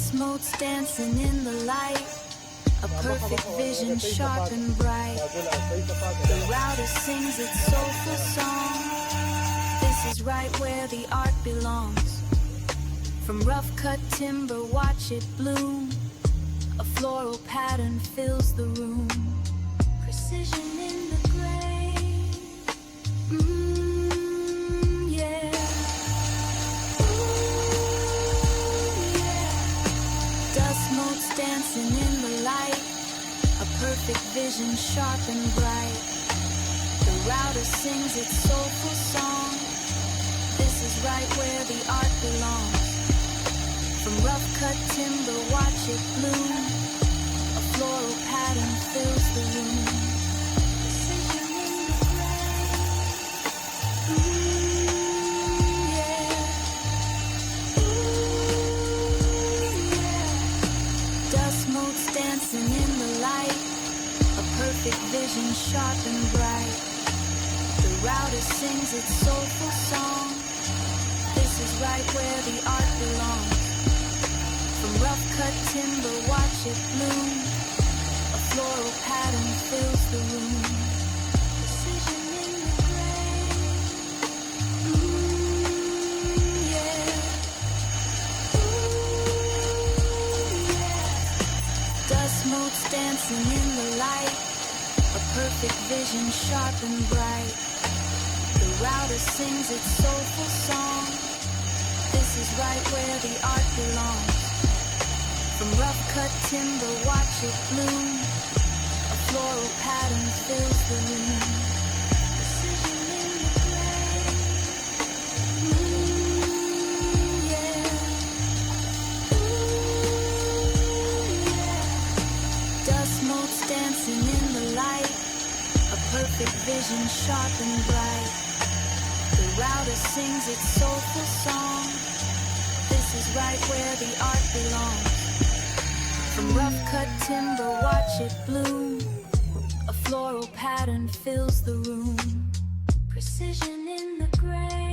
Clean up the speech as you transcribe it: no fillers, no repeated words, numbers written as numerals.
Dust motes dancing in the light, a perfect vision, sharp and bright. The router sings its soulful song. This is right where the art belongs. From rough-cut timber, watch it bloom. A floral pattern fills the room. Precision in the grain. Yeah. Ooh, yeah. Dust motes dancing in the light, a perfect vision, sharp and bright. The router sings its soulful song. This is right where the art belongs. From rough-cut timber, watch it bloom. A floral pattern fills the room. Precision in the grain. Yeah. Ooh, yeah. Dust motes dancing in the light, a perfect vision, sharp and bright. The router sings its soulful song. This is right where the art belongs. From rough-cut timber, watch it bloom. A floral pattern fills the room. Precision in the grain. Yeah. Ooh, yeah. Dust motes dancing in the light, a perfect vision, sharp and bright. The router sings its soulful song. This is right where the art belongs. From rough-cut timber, watch it bloom. A floral pattern fills the room. Precision in the grain. Yeah. Ooh, yeah. Dust motes dancing in the light, a perfect vision, sharp and bright. The router sings its soulful song. This is right where the art belongs. From rough-cut timber, watch it bloom. A floral pattern fills the room. Precision in the grain.